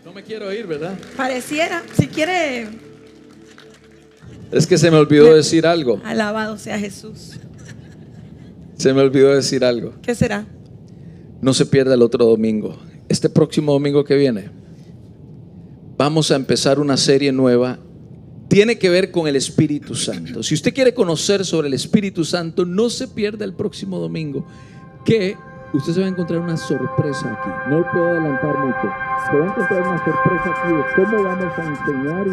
No me quiero ir, ¿verdad? Pareciera, si quiere. Es que se me olvidó decir algo. Alabado sea Jesús. Se me olvidó decir algo. ¿Qué será? No se pierda el otro domingo. Este próximo domingo que viene vamos a empezar una serie nueva. Tiene que ver con el Espíritu Santo. Si usted quiere conocer sobre el Espíritu Santo, no se pierda el próximo domingo, que usted se va a encontrar una sorpresa aquí. No lo puedo adelantar mucho. Se va a encontrar una sorpresa aquí de cómo vamos a enseñar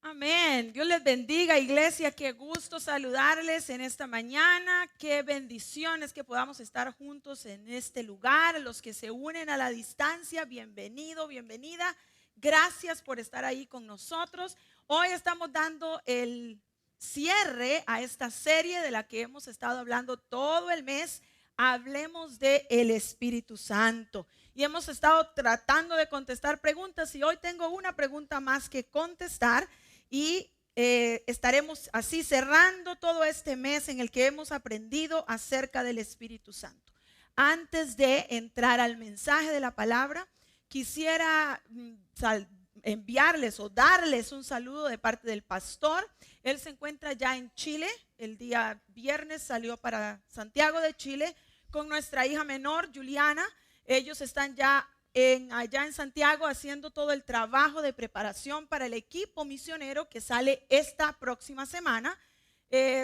Amén. Dios les bendiga, iglesia. Qué gusto saludarles en esta mañana. Qué bendiciones que podamos estar juntos en este lugar. Los que se unen a la distancia, bienvenido, bienvenida. Gracias por estar ahí con nosotros. Hoy estamos dando el cierre a esta serie de la que hemos estado hablando todo el mes. Hablemos de el Espíritu Santo. Y hemos estado tratando de contestar preguntas y hoy tengo una pregunta más que contestar. Y estaremos así cerrando todo este mes en el que hemos aprendido acerca del Espíritu Santo. Antes de entrar al mensaje de la palabra, quisiera enviarles o darles un saludo de parte del pastor. Él se encuentra ya en Chile. El día viernes salió para Santiago de Chile con nuestra hija menor, Juliana. Ellos están ya allá en Santiago haciendo todo el trabajo de preparación para el equipo misionero que sale esta próxima semana.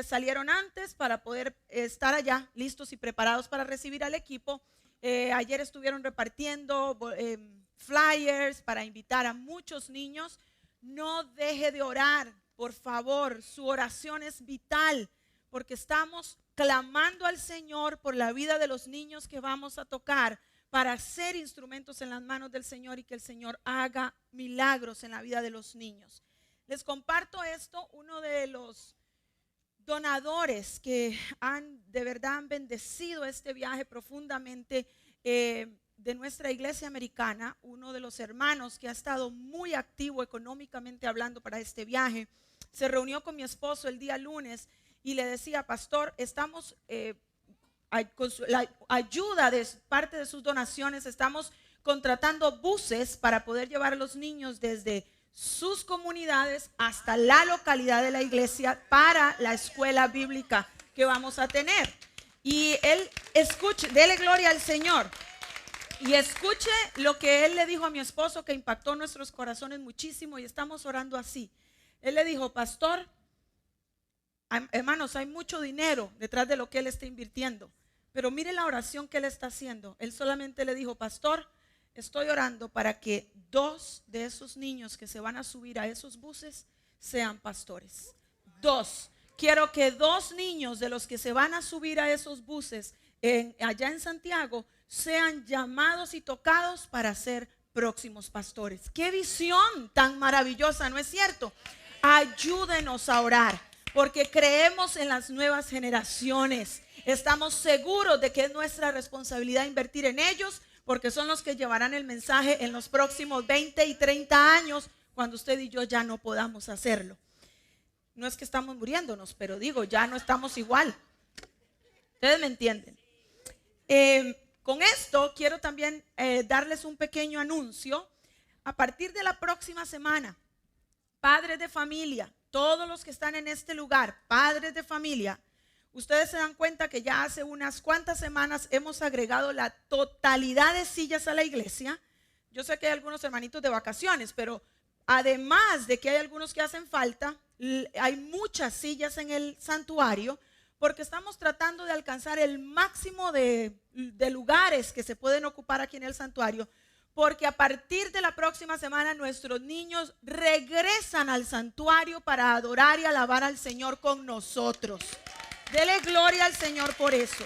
Salieron antes para poder estar allá listos y preparados para recibir al equipo. Ayer estuvieron repartiendo flyers para invitar a muchos niños. No deje de orar, por favor. Su oración es vital porque estamos clamando al Señor por la vida de los niños que vamos a tocar, para ser instrumentos en las manos del Señor y que el Señor haga milagros en la vida de los niños. Les comparto esto. Uno de los donadores que de verdad han bendecido este viaje profundamente de nuestra iglesia americana, uno de los hermanos que ha estado muy activo económicamente hablando para este viaje, se reunió con mi esposo el día lunes y le decía: pastor, estamos con la ayuda de parte de sus donaciones, estamos contratando buses para poder llevar a los niños desde sus comunidades hasta la localidad de la iglesia para la escuela bíblica que vamos a tener. Y él escuche, dele gloria al Señor y escuche lo que él le dijo a mi esposo, que impactó nuestros corazones muchísimo, y estamos orando así. Él le dijo: pastor, hermanos, hay mucho dinero detrás de lo que él está invirtiendo, pero mire la oración que él está haciendo. Él solamente le dijo: pastor, estoy orando para que 2 de esos niños que se van a subir a esos buses sean pastores. 2. Quiero que 2 niños de los que se van a subir a esos buses allá en Santiago sean llamados y tocados para ser próximos pastores. Qué visión tan maravillosa, ¿no es cierto? Ayúdenos a orar, porque creemos en las nuevas generaciones, Estamos seguros de que es nuestra responsabilidad invertir en ellos, porque son los que llevarán el mensaje en los próximos 20 y 30 años, cuando usted y yo ya no podamos hacerlo. No es que estamos muriéndonos, pero digo, ya no estamos igual. Ustedes me entienden. Con esto quiero también darles un pequeño anuncio. A partir de la próxima semana, padres de familia, todos los que están en este lugar, padres de familia, ustedes se dan cuenta que ya hace unas cuantas semanas hemos agregado la totalidad de sillas a la iglesia. Yo sé que hay algunos hermanitos de vacaciones, pero además de que hay algunos que hacen falta, hay muchas sillas en el santuario, porque estamos tratando de alcanzar el máximo de lugares que se pueden ocupar aquí en el santuario, porque a partir de la próxima semana nuestros niños regresan al santuario para adorar y alabar al Señor con nosotros. Dele gloria al Señor por eso.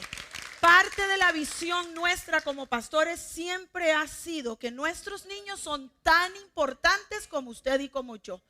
Parte de la visión nuestra como pastores siempre ha sido que nuestros niños son tan importantes como usted y como yo.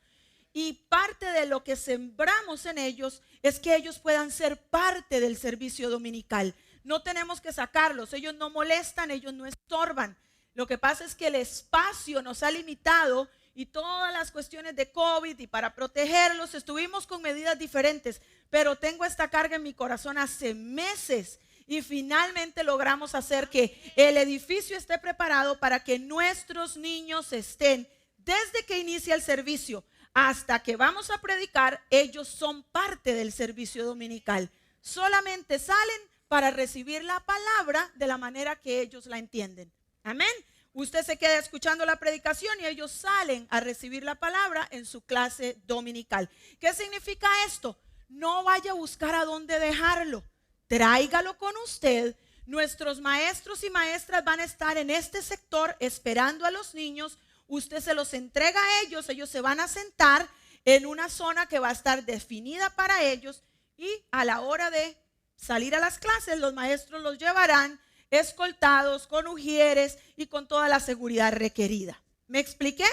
Y parte de lo que sembramos en ellos es que ellos puedan ser parte del servicio dominical. No tenemos que sacarlos, ellos no molestan, ellos no estorban. Lo que pasa es que el espacio nos ha limitado y todas las cuestiones de COVID, y para protegerlos estuvimos con medidas diferentes, pero tengo esta carga en mi corazón hace meses y finalmente logramos hacer que el edificio esté preparado para que nuestros niños estén desde que inicia el servicio hasta que vamos a predicar. Ellos son parte del servicio dominical, solamente salen para recibir la palabra de la manera que ellos la entienden. Amén. Usted se queda escuchando la predicación y ellos salen a recibir la palabra en su clase dominical. ¿Qué significa esto? No vaya a buscar a dónde dejarlo. Tráigalo con usted. Nuestros maestros y maestras van a estar en este sector esperando a los niños. Usted se los entrega a ellos. Ellos se van a sentar en una zona que va a estar definida para ellos. Y a la hora de salir a las clases, los maestros los llevarán escoltados con ujieres y con toda la seguridad requerida. ¿Me expliqué?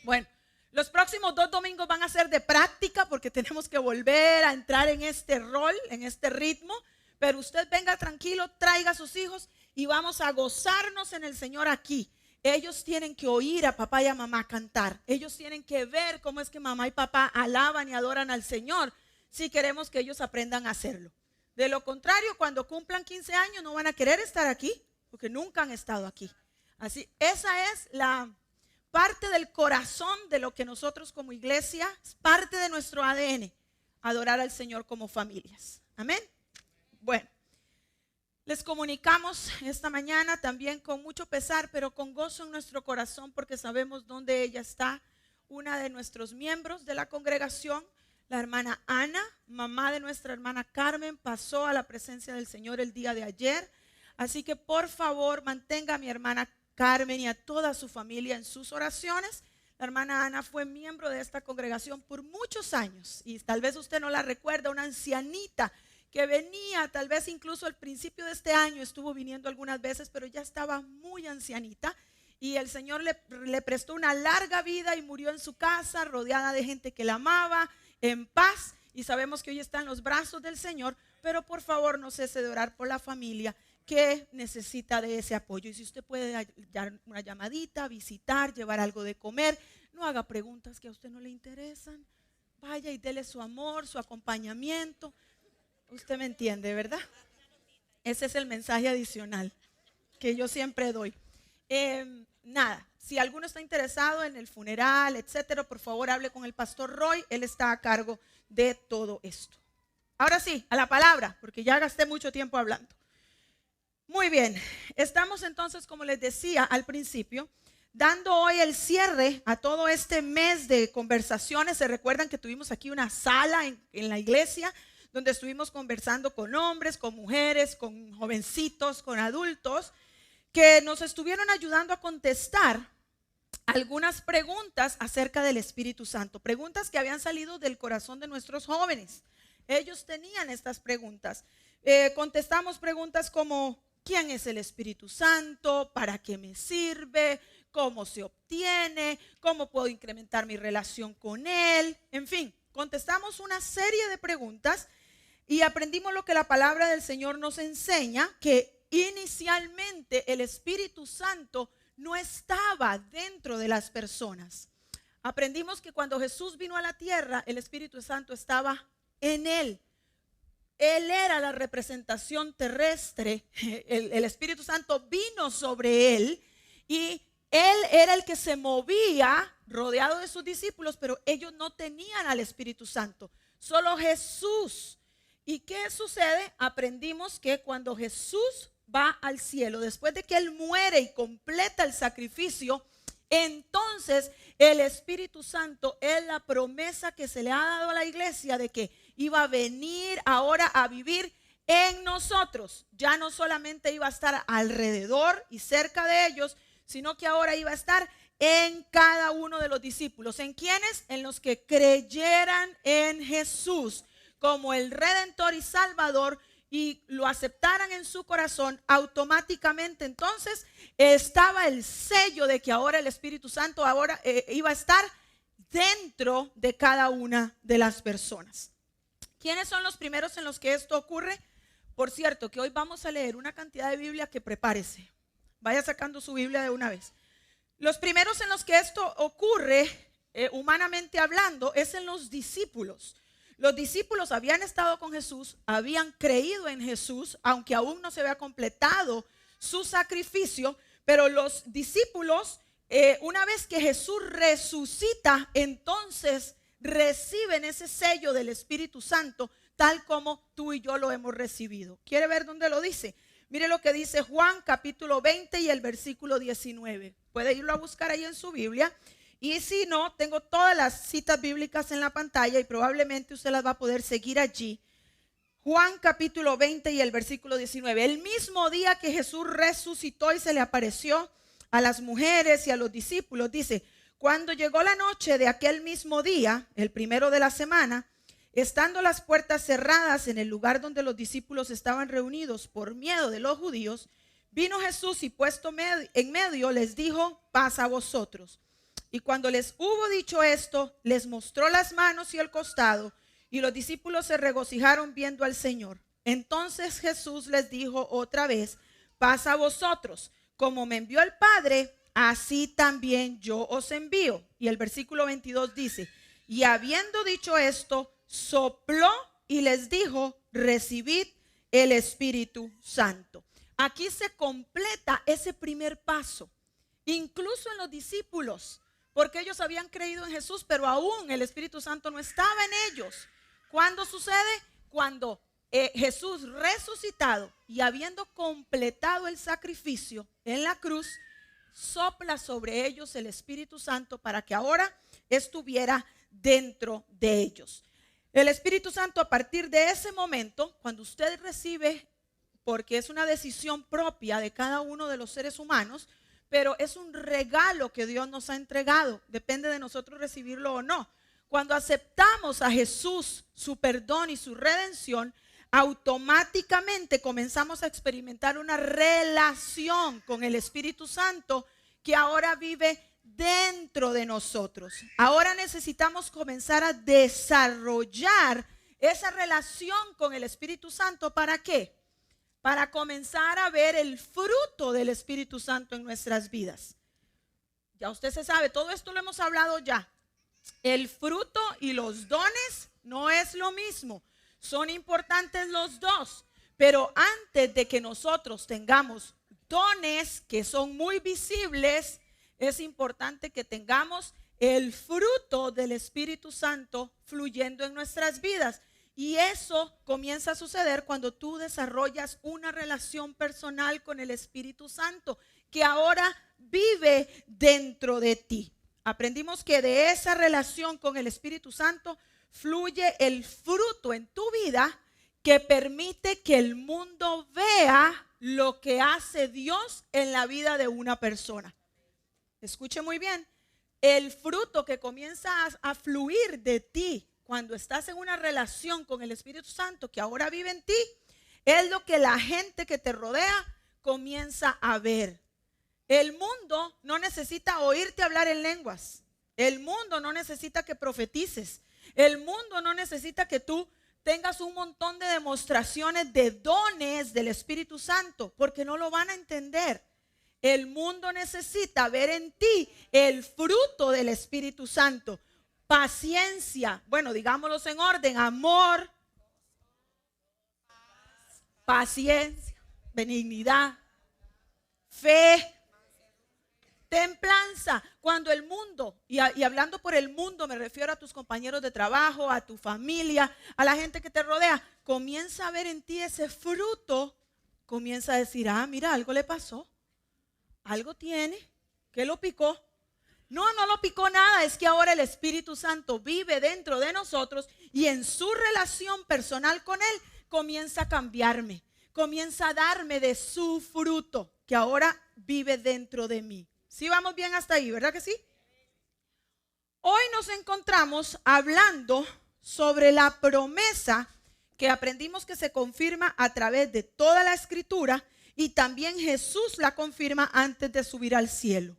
Bueno, los próximos 2 domingos van a ser de práctica porque tenemos que volver a entrar en este rol, en este ritmo. Pero usted venga tranquilo, traiga a sus hijos y vamos a gozarnos en el Señor aquí. Ellos tienen que oír a papá y a mamá cantar. Ellos tienen que ver cómo es que mamá y papá alaban y adoran al Señor, si queremos que ellos aprendan a hacerlo. De lo contrario, cuando cumplan 15 años no van a querer estar aquí, porque nunca han estado aquí. Así, esa es la parte del corazón de lo que nosotros como iglesia, es parte de nuestro ADN, adorar al Señor como familias. Amén. Bueno, les comunicamos esta mañana también con mucho pesar, pero con gozo en nuestro corazón, porque sabemos dónde ella está, una de nuestros miembros de la congregación. La hermana Ana, mamá de nuestra hermana Carmen, pasó a la presencia del Señor el día de ayer. Así que por favor mantenga a mi hermana Carmen y a toda su familia en sus oraciones. La hermana Ana fue miembro de esta congregación por muchos años y tal vez usted no la recuerda, una ancianita que venía, tal vez incluso al principio de este año estuvo viniendo algunas veces, pero ya estaba muy ancianita. Y el Señor le prestó una larga vida y murió en su casa, rodeada de gente que la amaba, en paz, y sabemos que hoy está en los brazos del Señor. Pero por favor no cese de orar por la familia que necesita de ese apoyo. Y si usted puede dar una llamadita, visitar, llevar algo de comer, no haga preguntas que a usted no le interesan. Vaya y dele su amor, su acompañamiento. Usted me entiende, ¿verdad? Ese es el mensaje adicional que yo siempre doy. Nada, si alguno está interesado en el funeral, etcétera, por favor hable con el pastor Roy, él está a cargo de todo esto. Ahora sí, a la palabra, porque ya gasté mucho tiempo hablando. Muy bien, estamos entonces, como les decía al principio, dando hoy el cierre a todo este mes de conversaciones. Se recuerdan que tuvimos aquí una sala en la iglesia donde estuvimos conversando con hombres, con mujeres, con jovencitos, con adultos, que nos estuvieron ayudando a contestar algunas preguntas acerca del Espíritu Santo, preguntas que habían salido del corazón de nuestros jóvenes. Ellos tenían estas preguntas. Contestamos preguntas como: ¿quién es el Espíritu Santo? ¿Para qué me sirve? ¿Cómo se obtiene? ¿Cómo puedo incrementar mi relación con Él? En fin, contestamos una serie de preguntas y aprendimos lo que la palabra del Señor nos enseña, que inicialmente el Espíritu Santo no estaba dentro de las personas. Aprendimos que cuando Jesús vino a la tierra, el Espíritu Santo estaba en él. Él era la representación terrestre. El Espíritu Santo vino sobre él y él era el que se movía rodeado de sus discípulos, pero ellos no tenían al Espíritu Santo, solo Jesús. ¿Y qué sucede? Aprendimos que cuando Jesús va al cielo, después de que él muere y completa el sacrificio, entonces el Espíritu Santo es la promesa que se le ha dado a la iglesia de que iba a venir ahora a vivir en nosotros. Ya no solamente iba a estar alrededor y cerca de ellos, sino que ahora iba a estar en cada uno de los discípulos. ¿En quiénes? En los que creyeran en Jesús como el Redentor y Salvador y lo aceptaran en su corazón. Automáticamente entonces estaba el sello de que ahora el Espíritu Santo ahora iba a estar dentro de cada una de las personas. ¿Quiénes son los primeros en los que esto ocurre? Por cierto, que hoy vamos a leer una cantidad de Biblia que prepárese. Vaya sacando su Biblia de una vez. Los primeros en los que esto ocurre, humanamente hablando, es en los discípulos. Los discípulos habían estado con Jesús, habían creído en Jesús, aunque aún no se había completado su sacrificio, pero los discípulos, una vez que Jesús resucita, entonces reciben ese sello del Espíritu Santo, tal como tú y yo lo hemos recibido. ¿Quiere ver dónde lo dice? Mire lo que dice Juan capítulo 20 y el versículo 19. Puede irlo a buscar ahí en su Biblia. Y si no, tengo todas las citas bíblicas en la pantalla y probablemente usted las va a poder seguir allí. Juan capítulo 20 y el versículo 19. El mismo día que Jesús resucitó y se le apareció a las mujeres y a los discípulos, dice: cuando llegó la noche de aquel mismo día, el primero de la semana, estando las puertas cerradas en el lugar donde los discípulos estaban reunidos por miedo de los judíos, vino Jesús y puesto en medio les dijo: paz a vosotros. Y cuando les hubo dicho esto, les mostró las manos y el costado, y los discípulos se regocijaron viendo al Señor. Entonces Jesús les dijo otra vez: paz a vosotros, como me envió el Padre, así también yo os envío. Y el versículo 22 dice: y habiendo dicho esto, sopló y les dijo: recibid el Espíritu Santo. Aquí se completa ese primer paso, incluso en los discípulos, porque ellos habían creído en Jesús, pero aún el Espíritu Santo no estaba en ellos. ¿Cuándo sucede? Cuando Jesús resucitado y habiendo completado el sacrificio en la cruz, sopla sobre ellos el Espíritu Santo para que ahora estuviera dentro de ellos. El Espíritu Santo, a partir de ese momento, cuando usted recibe, porque es una decisión propia de cada uno de los seres humanos, pero es un regalo que Dios nos ha entregado, depende de nosotros recibirlo o no. Cuando aceptamos a Jesús, su perdón y su redención, automáticamente comenzamos a experimentar una relación con el Espíritu Santo que ahora vive dentro de nosotros. Ahora necesitamos comenzar a desarrollar esa relación con el Espíritu Santo. ¿Para qué? Para comenzar a ver el fruto del Espíritu Santo en nuestras vidas. Ya usted se sabe, todo esto lo hemos hablado ya. El fruto y los dones no es lo mismo. Son importantes los dos, pero antes de que nosotros tengamos dones que son muy visibles, es importante que tengamos el fruto del Espíritu Santo fluyendo en nuestras vidas. Y eso comienza a suceder cuando tú desarrollas una relación personal con el Espíritu Santo, que ahora vive dentro de ti. Aprendimos que de esa relación con el Espíritu Santo fluye el fruto en tu vida que permite que el mundo vea lo que hace Dios en la vida de una persona. Escuche muy bien, el fruto que comienza a fluir de ti cuando estás en una relación con el Espíritu Santo que ahora vive en ti, es lo que la gente que te rodea comienza a ver. El mundo no necesita oírte hablar en lenguas. El mundo no necesita que profetices. El mundo no necesita que tú tengas un montón de demostraciones de dones del Espíritu Santo, porque no lo van a entender. El mundo necesita ver en ti el fruto del Espíritu Santo. Paciencia, bueno, digámoslos en orden: amor, paciencia, benignidad, fe, templanza. Cuando el mundo, y hablando por el mundo, me refiero a tus compañeros de trabajo, a tu familia, a la gente que te rodea, comienza a ver en ti ese fruto, comienza a decir: ah, mira, algo le pasó, algo tiene, ¿qué lo picó? No, no lo picó nada, es que ahora el Espíritu Santo vive dentro de nosotros y en su relación personal con Él comienza a cambiarme, comienza a darme de su fruto que ahora vive dentro de mí. ¿Sí vamos bien hasta ahí, verdad que sí? Hoy nos encontramos hablando sobre la promesa que aprendimos que se confirma a través de toda la Escritura, y también Jesús la confirma antes de subir al cielo.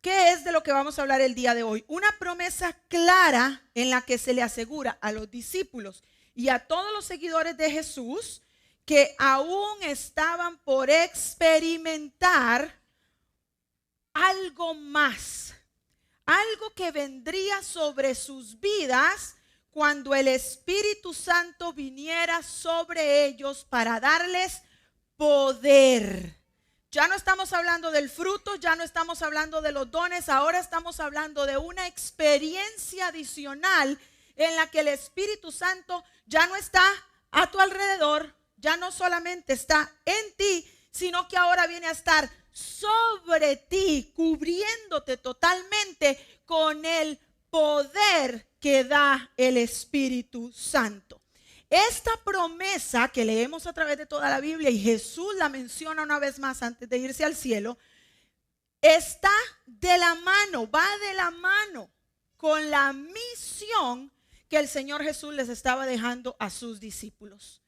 ¿Qué es de lo que vamos a hablar el día de hoy? Una promesa clara en la que se le asegura a los discípulos y a todos los seguidores de Jesús que aún estaban por experimentar algo más, algo que vendría sobre sus vidas cuando el Espíritu Santo viniera sobre ellos para darles poder. Ya no estamos hablando del fruto, ya no estamos hablando de los dones, ahora estamos hablando de una experiencia adicional en la que el Espíritu Santo ya no está a tu alrededor, ya no solamente está en ti, sino que ahora viene a estar sobre ti, cubriéndote totalmente con el poder que da el Espíritu Santo. Esta promesa que leemos a través de toda la Biblia, y Jesús la menciona una vez más antes de irse al cielo, está de la mano, va de la mano con la misión que el Señor Jesús les estaba dejando a sus discípulos.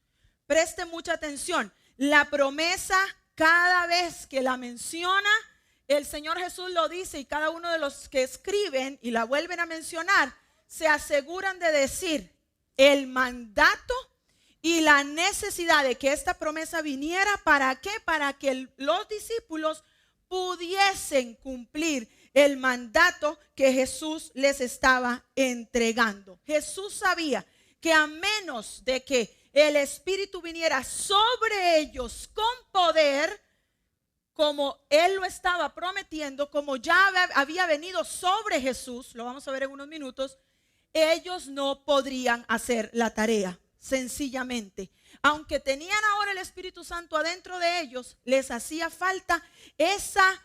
Preste mucha atención. La promesa, cada vez que la menciona, el Señor Jesús lo dice, y cada uno de los que escriben y la vuelven a mencionar, se aseguran de decir el mandato y la necesidad de que esta promesa viniera. ¿Para qué? Para que los discípulos pudiesen cumplir el mandato que Jesús les estaba entregando. Jesús sabía que a menos de que el Espíritu viniera sobre ellos con poder, como Él lo estaba prometiendo, como ya había venido sobre Jesús, lo vamos a ver en unos minutos, ellos no podrían hacer la tarea. Sencillamente, aunque tenían ahora el Espíritu Santo adentro de ellos, les hacía falta esa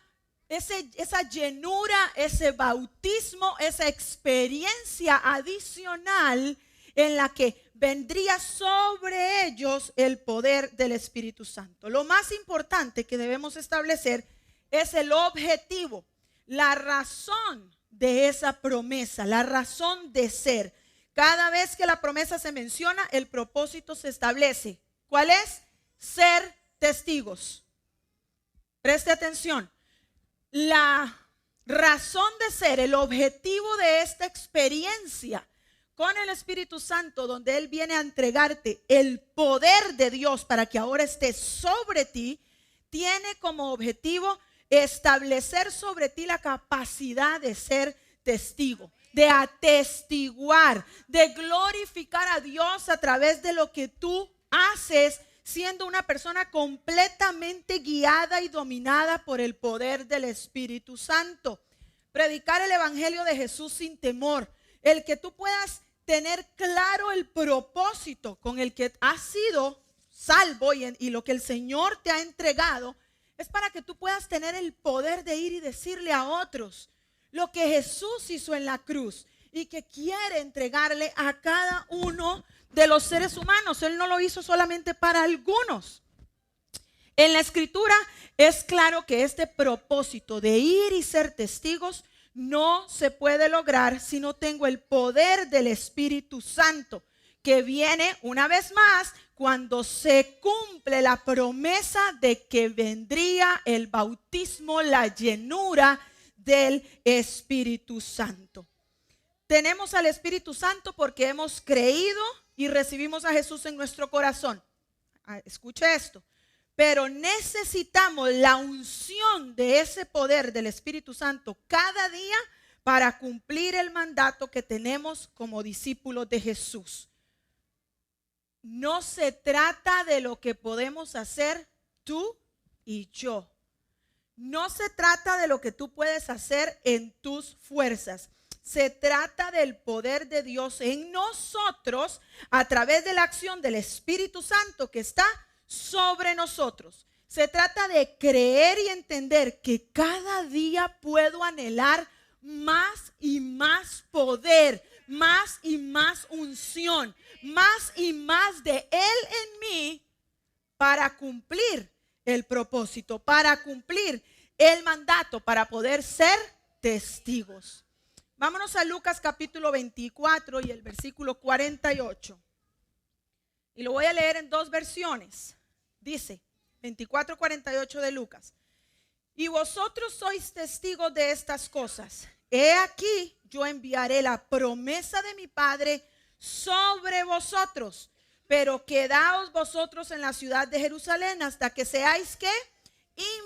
llenura, ese bautismo, esa experiencia adicional en la que vendría sobre ellos el poder del Espíritu Santo. Lo más importante que debemos establecer es el objetivo, la razón de esa promesa, la razón de ser. Cada vez que la promesa se menciona, el propósito se establece. ¿Cuál es? Ser testigos. Preste atención. La razón de ser, el objetivo de esta experiencia con el Espíritu Santo, donde Él viene a entregarte el poder de Dios para que ahora esté sobre ti, tiene como objetivo establecer sobre ti la capacidad de ser testigo, de atestiguar, de glorificar a Dios a través de lo que tú haces, siendo una persona completamente guiada y dominada por el poder del Espíritu Santo. Predicar el evangelio de Jesús sin temor, el que tú puedas tener claro el propósito con el que has sido salvo y lo que el Señor te ha entregado, es para que tú puedas tener el poder de ir y decirle a otros lo que Jesús hizo en la cruz y que quiere entregarle a cada uno de los seres humanos. Él no lo hizo solamente para algunos. En la Escritura es claro que este propósito de ir y ser testigos no se puede lograr si no tengo el poder del Espíritu Santo, que viene una vez más cuando se cumple la promesa de que vendría el bautismo, la llenura del Espíritu Santo. Tenemos al Espíritu Santo porque hemos creído y recibimos a Jesús en nuestro corazón. Escuche esto. Pero necesitamos la unción de ese poder del Espíritu Santo cada día para cumplir el mandato que tenemos como discípulos de Jesús. No se trata de lo que podemos hacer tú y yo. No se trata de lo que tú puedes hacer en tus fuerzas. Se trata del poder de Dios en nosotros a través de la acción del Espíritu Santo que está sobre nosotros. Se trata de creer y entender que cada día puedo anhelar más y más poder, más y más unción, más y más de Él en mí para cumplir el propósito, para cumplir el mandato, para poder ser testigos. Vámonos a Lucas capítulo 24 y el versículo 48. Y lo voy a leer en dos versiones. Dice 24:48 de Lucas: y vosotros sois testigos de estas cosas. He aquí, yo enviaré la promesa de mi Padre sobre vosotros, pero quedaos vosotros en la ciudad de Jerusalén hasta que seáis ¿qué?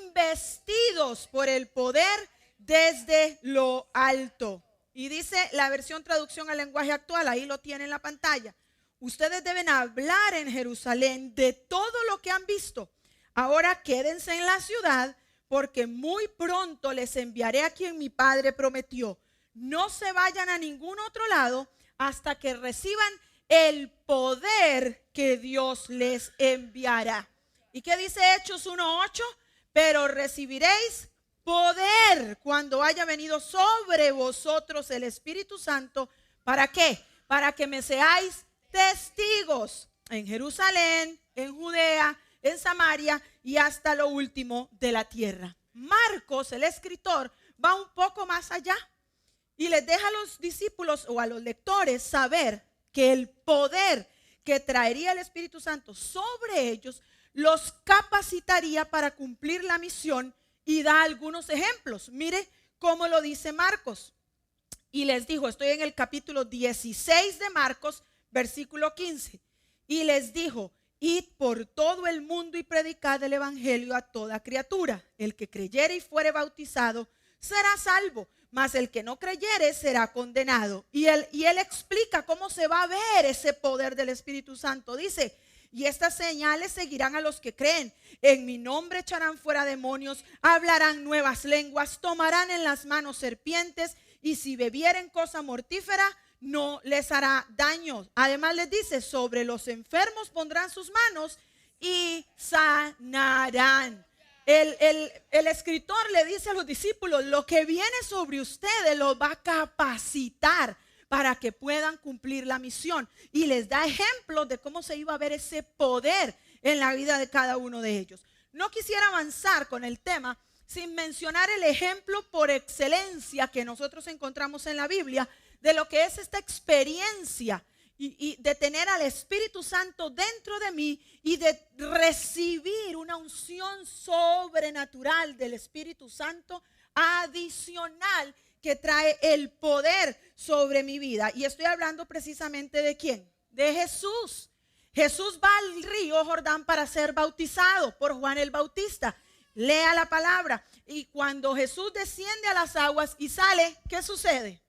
Investidos por el poder desde lo alto. Y dice la versión traducción al lenguaje actual, ahí lo tiene en la pantalla: ustedes deben hablar en Jerusalén de todo lo que han visto. Ahora quédense en la ciudad, porque muy pronto les enviaré a quien mi Padre prometió. No se vayan a ningún otro lado hasta que reciban el poder que Dios les enviará. ¿Y qué dice Hechos 1:8? Pero recibiréis poder cuando haya venido sobre vosotros el Espíritu Santo. ¿Para qué? Para que me seáis testigos en Jerusalén, en Judea, en Samaria y hasta lo último de la tierra. Marcos, el escritor, va un poco más allá y les deja a los discípulos o a los lectores saber que el poder que traería el Espíritu Santo sobre ellos los capacitaría para cumplir la misión, y da algunos ejemplos. Mire cómo lo dice Marcos. Y les dijo, estoy en el capítulo 16 de Marcos, versículo 15. Y les dijo: id por todo el mundo y predicad el evangelio a toda criatura. El que creyere y fuere bautizado será salvo, mas el que no creyere será condenado. Y él explica cómo se va a ver ese poder del Espíritu Santo. Dice: y estas señales seguirán a los que creen. En mi nombre echarán fuera demonios, hablarán nuevas lenguas, tomarán en las manos serpientes, y si bebieren cosa mortífera no les hará daño. Además les dice: sobre los enfermos pondrán sus manos y sanarán. El escritor le dice a los discípulos: lo que viene sobre ustedes los va a capacitar para que puedan cumplir la misión. Y les da ejemplos de cómo se iba a ver ese poder en la vida de cada uno de ellos. No quisiera avanzar con el tema sin mencionar el ejemplo por excelencia que nosotros encontramos en la Biblia de lo que es esta experiencia y de tener al Espíritu Santo dentro de mí y de recibir una unción sobrenatural del Espíritu Santo adicional que trae el poder sobre mi vida. Y estoy hablando precisamente ¿de quién? De Jesús. Jesús va al río Jordán para ser bautizado por Juan el Bautista. Lea la palabra. Y cuando Jesús desciende a las aguas y sale, ¿qué sucede?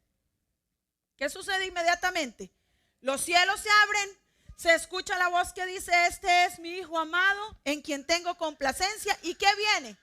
¿Qué sucede inmediatamente? Los cielos se abren, se escucha la voz que dice: este es mi Hijo amado, en quien tengo complacencia. ¿Y qué viene?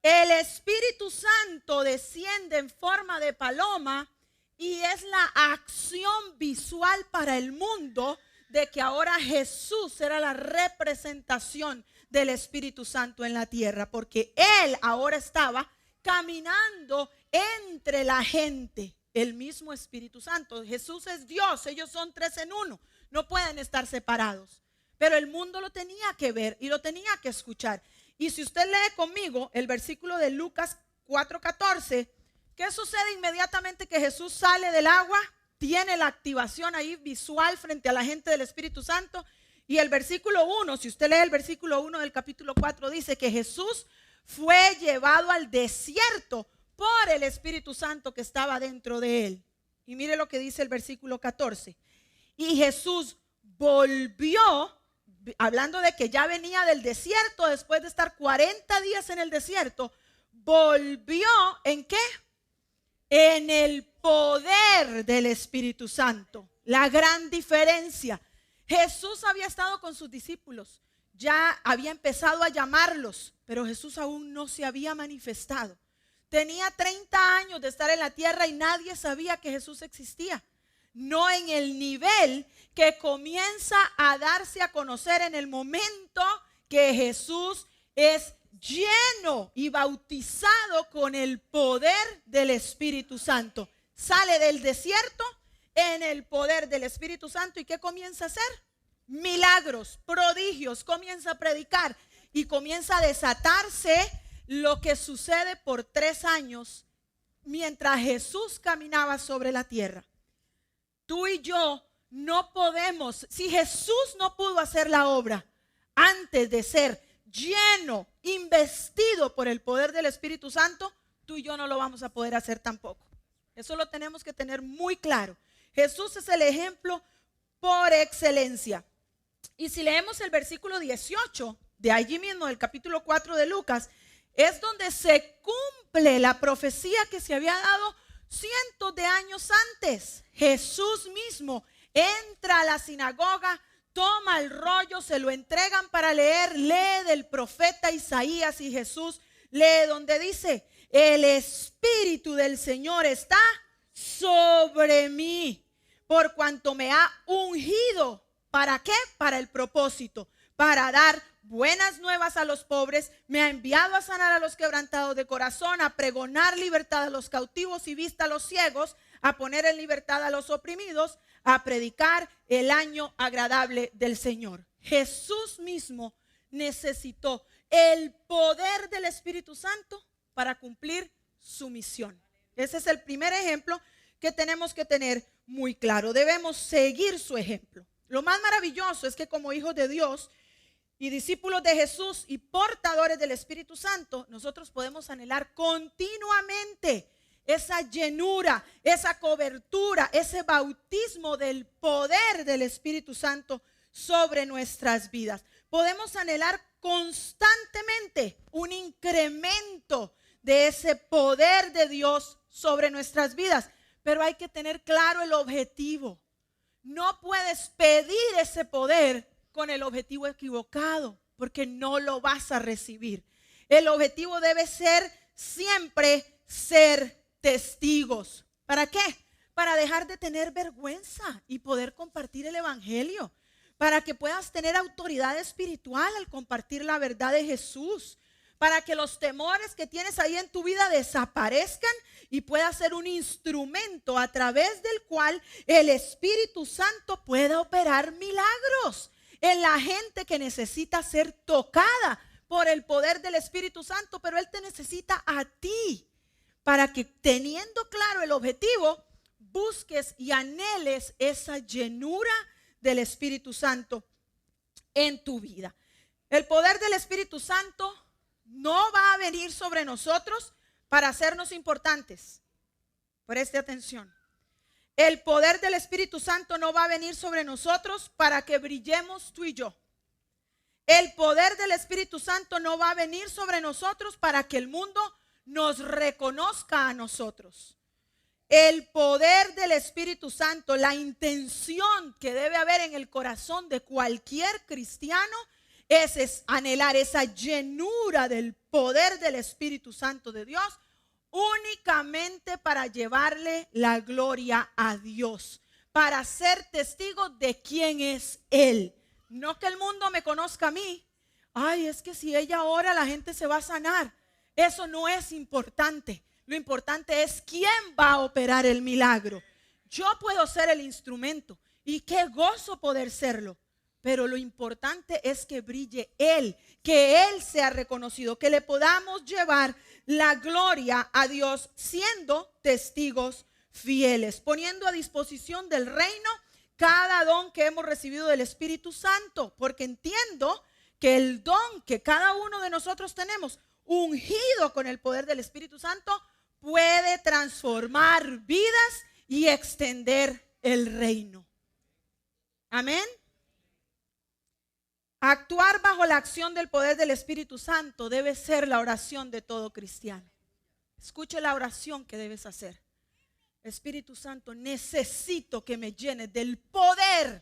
El Espíritu Santo desciende en forma de paloma y es la acción visual para el mundo de que ahora Jesús era la representación del Espíritu Santo en la tierra, porque Él ahora estaba caminando entre la gente. El mismo Espíritu Santo. Jesús es Dios, ellos son tres en uno, no pueden estar separados. Pero el mundo lo tenía que ver y lo tenía que escuchar. Y si usted lee conmigo el versículo de Lucas 4:14, ¿qué sucede inmediatamente que Jesús sale del agua? Tiene la activación ahí visual frente a la gente del Espíritu Santo. Y el versículo 1, si usted lee el versículo 1 del capítulo 4, dice que Jesús fue llevado al desierto por el Espíritu Santo que estaba dentro de él. Y mire lo que dice el versículo 14. Y Jesús volvió, hablando de que ya venía del desierto, después de estar 40 días en el desierto, volvió ¿en qué? En el poder del Espíritu Santo. La gran diferencia. Jesús había estado con sus discípulos, ya había empezado a llamarlos, pero Jesús aún no se había manifestado. Tenía 30 años de estar en la tierra y nadie sabía que Jesús existía. No en el nivel que comienza a darse a conocer en el momento que Jesús es lleno y bautizado con el poder del Espíritu Santo. Sale del desierto en el poder del Espíritu Santo. ¿Y qué comienza a hacer? Milagros, prodigios. Comienza a predicar y comienza a desatarse lo que sucede por 3 años mientras Jesús caminaba sobre la tierra. Tú y yo no podemos, si Jesús no pudo hacer la obra antes de ser lleno, investido por el poder del Espíritu Santo, tú y yo no lo vamos a poder hacer tampoco. Eso lo tenemos que tener muy claro. Jesús es el ejemplo por excelencia. Y si leemos el versículo 18 de allí mismo, del capítulo 4 de Lucas, es donde se cumple la profecía que se había dado cientos de años antes. Jesús mismo entra a la sinagoga, toma el rollo, se lo entregan para leer, lee del profeta Isaías y Jesús lee donde dice: el Espíritu del Señor está sobre mí, por cuanto me ha ungido. ¿Para qué? Para el propósito, para dar buenas nuevas a los pobres. Me ha enviado a sanar a los quebrantados de corazón, a pregonar libertad a los cautivos y vista a los ciegos, a poner en libertad a los oprimidos, a predicar el año agradable del Señor. Jesús mismo necesitó el poder del Espíritu Santo para cumplir su misión. Ese es el primer ejemplo que tenemos que tener muy claro. Debemos seguir su ejemplo. Lo más maravilloso es que como hijos de Dios y discípulos de Jesús y portadores del Espíritu Santo, nosotros podemos anhelar continuamente esa llenura, esa cobertura, ese bautismo del poder del Espíritu Santo sobre nuestras vidas. Podemos anhelar constantemente un incremento de ese poder de Dios sobre nuestras vidas, pero hay que tener claro el objetivo. No puedes pedir ese poder con el objetivo equivocado, porque no lo vas a recibir. El objetivo debe ser siempre ser testigos. ¿Para qué? Para dejar de tener vergüenza y poder compartir el evangelio, para que puedas tener autoridad espiritual al compartir la verdad de Jesús, para que los temores que tienes ahí en tu vida desaparezcan y puedas ser un instrumento a través del cual el Espíritu Santo pueda operar milagros en la gente que necesita ser tocada por el poder del Espíritu Santo, pero Él te necesita a ti para que, teniendo claro el objetivo, busques y anheles esa llenura del Espíritu Santo en tu vida. El poder del Espíritu Santo no va a venir sobre nosotros para hacernos importantes. Preste atención. El poder del Espíritu Santo no va a venir sobre nosotros para que brillemos tú y yo. El poder del Espíritu Santo no va a venir sobre nosotros para que el mundo nos reconozca a nosotros. El poder del Espíritu Santo, la intención que debe haber en el corazón de cualquier cristiano es anhelar esa llenura del poder del Espíritu Santo de Dios únicamente para llevarle la gloria a Dios, para ser testigo de quién es Él. No que el mundo me conozca a mí. Ay, es que si ella ora la gente se va a sanar. Eso no es importante. Lo importante es quién va a operar el milagro. Yo puedo ser el instrumento y qué gozo poder serlo. Pero lo importante es que brille Él, que Él sea reconocido, que le podamos llevar la gloria a Dios siendo testigos fieles, poniendo a disposición del reino cada don que hemos recibido del Espíritu Santo, porque entiendo que el don que cada uno de nosotros tenemos, ungido con el poder del Espíritu Santo, puede transformar vidas y extender el reino. Amén. Actuar bajo la acción del poder del Espíritu Santo debe ser la oración de todo cristiano. Escuche la oración que debes hacer. Espíritu Santo, necesito que me llenes del poder,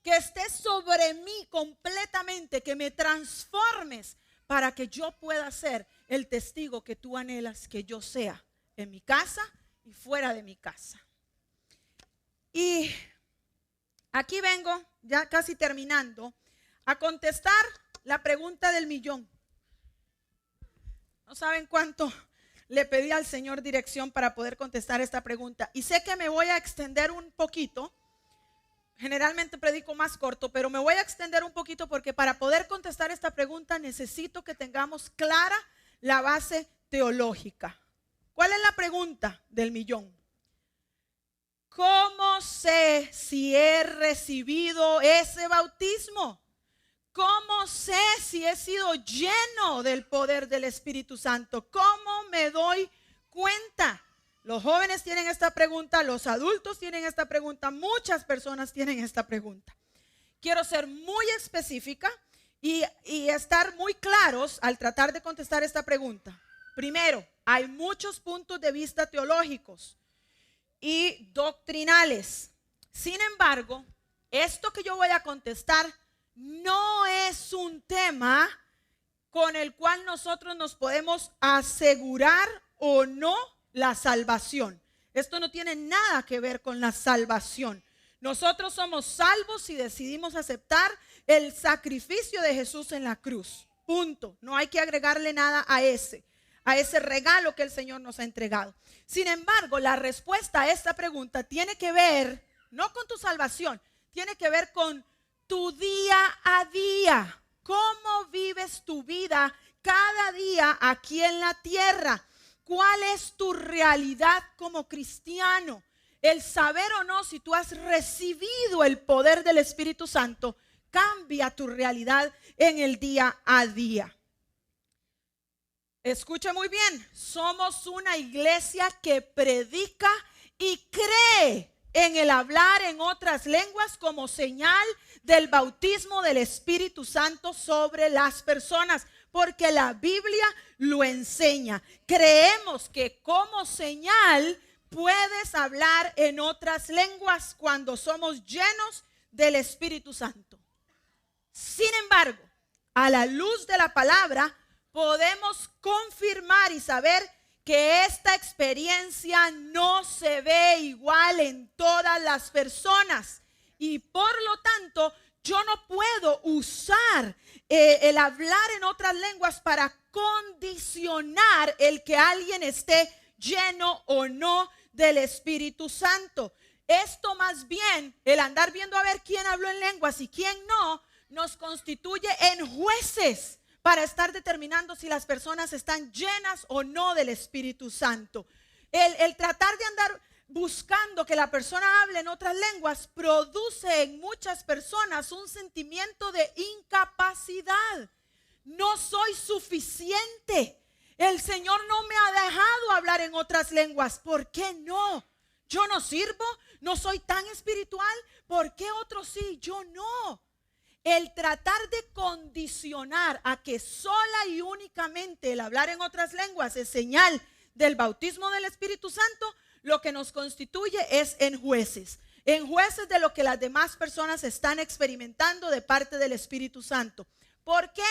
que estés sobre mí completamente, que me transformes para que yo pueda ser el testigo que tú anhelas que yo sea en mi casa y fuera de mi casa. Y aquí vengo, ya casi terminando, a contestar la pregunta del millón. No saben cuánto le pedí al Señor dirección para poder contestar esta pregunta. Y sé que me voy a extender un poquito. Generalmente predico más corto, pero me voy a extender un poquito porque para poder contestar esta pregunta necesito que tengamos clara la base teológica. ¿Cuál es la pregunta del millón? ¿Cómo sé si he recibido ese bautismo? ¿Cómo sé si he sido lleno del poder del Espíritu Santo? ¿Cómo me doy cuenta? Los jóvenes tienen esta pregunta, los adultos tienen esta pregunta, muchas personas tienen esta pregunta. Quiero ser muy específica y estar muy claros al tratar de contestar esta pregunta. Primero, hay muchos puntos de vista teológicos y doctrinales. Sin embargo, esto que yo voy a contestar no es un tema con el cual nosotros nos podemos asegurar o no la salvación. Esto no tiene nada que ver con la salvación. Nosotros somos salvos si decidimos aceptar el sacrificio de Jesús en la cruz. Punto. No hay que agregarle nada a ese regalo que el Señor nos ha entregado. Sin embargo, la respuesta a esta pregunta tiene que ver, no con tu salvación, tiene que ver con tu día a día. ¿Cómo vives tu vida cada día aquí en la tierra? ¿Cuál es tu realidad como cristiano? El saber o no si tú has recibido el poder del Espíritu Santo cambia tu realidad en el día a día. Escucha muy bien, somos una iglesia que predica y cree en el hablar en otras lenguas como señal del bautismo del Espíritu Santo sobre las personas, porque la Biblia lo enseña. Creemos que como señal puedes hablar en otras lenguas cuando somos llenos del Espíritu Santo. Sin embargo, a la luz de la palabra, podemos confirmar y saber que esta experiencia no se ve igual en todas las personas y por lo tanto yo no puedo usar el hablar en otras lenguas para condicionar el que alguien esté lleno o no del Espíritu Santo. Esto más bien, el andar viendo a ver quién habló en lenguas y quién no, nos constituye en jueces para estar determinando si las personas están llenas o no del Espíritu Santo. El tratar de andar buscando que la persona hable en otras lenguas produce en muchas personas un sentimiento de incapacidad. No soy suficiente. El Señor no me ha dejado hablar en otras lenguas. ¿Por qué no? Yo no sirvo, no soy tan espiritual. ¿Por qué otros sí? Yo no. El tratar de condicionar a que sola y únicamente el hablar en otras lenguas es señal del bautismo del Espíritu Santo, lo que nos constituye es en jueces de lo que las demás personas están experimentando de parte del Espíritu Santo. ¿Por qué?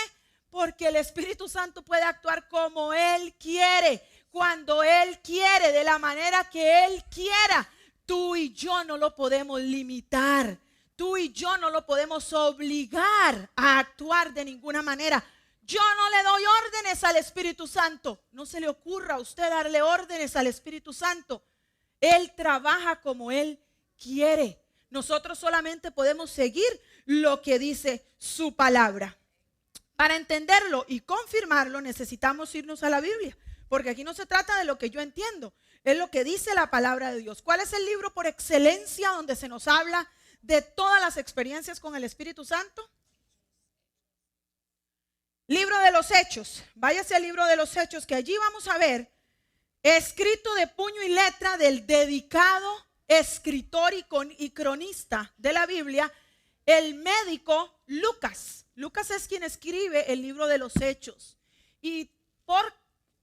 Porque el Espíritu Santo puede actuar como Él quiere, cuando Él quiere, de la manera que Él quiera. Tú y yo no lo podemos limitar. Tú y yo no lo podemos obligar a actuar de ninguna manera. Yo no le doy órdenes al Espíritu Santo. No se le ocurra a usted darle órdenes al Espíritu Santo. Él trabaja como Él quiere. Nosotros solamente podemos seguir lo que dice su palabra. Para entenderlo y confirmarlo necesitamos irnos a la Biblia. Porque aquí no se trata de lo que yo entiendo. Es lo que dice la palabra de Dios. ¿Cuál es el libro por excelencia donde se nos habla de todas las experiencias con el Espíritu Santo? Libro de los Hechos. Váyase al libro de los Hechos, que allí vamos a ver, escrito de puño y letra del dedicado escritor y cronista de la Biblia, el médico Lucas. Lucas es quien escribe el libro de los Hechos. Y por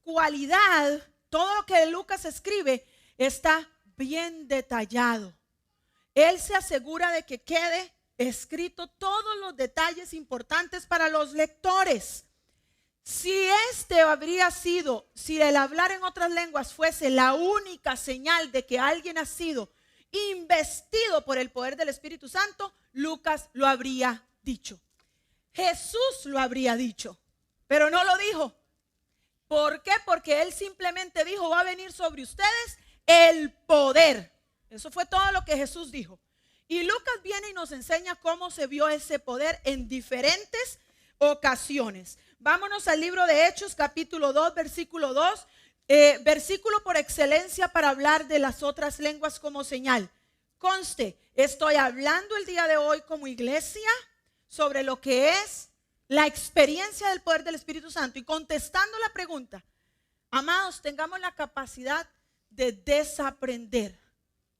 cualidad, todo lo que Lucas escribe está bien detallado. Él se asegura de que quede escrito todos los detalles importantes para los lectores. Si el hablar en otras lenguas fuese la única señal de que alguien ha sido investido por el poder del Espíritu Santo, Lucas lo habría dicho. Jesús lo habría dicho, pero no lo dijo. ¿Por qué? Porque él simplemente dijo: va a venir sobre ustedes el poder. Eso fue todo lo que Jesús dijo. Y Lucas viene y nos enseña cómo se vio ese poder en diferentes ocasiones. Vámonos al libro de Hechos, capítulo 2, versículo 2. Versículo por excelencia para hablar de las otras lenguas como señal. Conste, estoy hablando el día de hoy como iglesia sobre lo que es la experiencia del poder del Espíritu Santo y contestando la pregunta. Amados, tengamos la capacidad de desaprender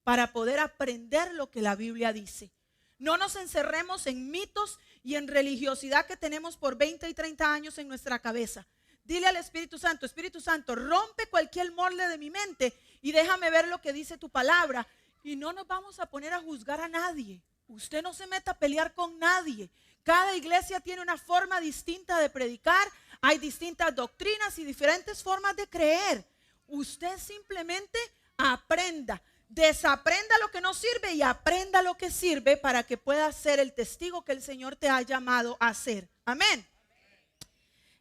para poder aprender lo que la Biblia dice. No nos encerremos en mitos y en religiosidad que tenemos por 20 y 30 años en nuestra cabeza. Dile al Espíritu Santo: Espíritu Santo, rompe cualquier molde de mi mente y déjame ver lo que dice tu palabra. Y no nos vamos a poner a juzgar a nadie. Usted no se meta a pelear con nadie. Cada iglesia tiene una forma distinta de predicar. Hay distintas doctrinas y diferentes formas de creer. Usted simplemente aprenda. Desaprenda lo que no sirve y aprenda lo que sirve para que pueda ser el testigo que el Señor te ha llamado a ser. Amén.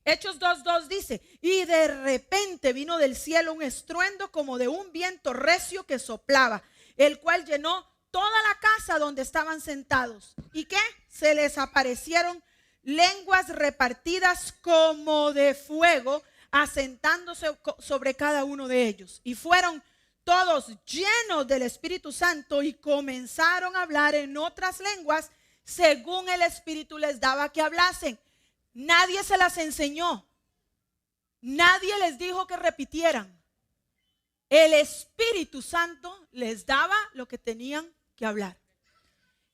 Hechos 2:2 dice: y de repente vino del cielo un estruendo como de un viento recio que soplaba, el cual llenó toda la casa donde estaban sentados. ¿Y qué? Se les aparecieron lenguas repartidas como de fuego, asentándose sobre cada uno de ellos. Y fueron todos llenos del Espíritu Santo y comenzaron a hablar en otras lenguas según el Espíritu les daba que hablasen. Nadie se las enseñó. Nadie les dijo que repitieran. El Espíritu Santo les daba lo que tenían que hablar.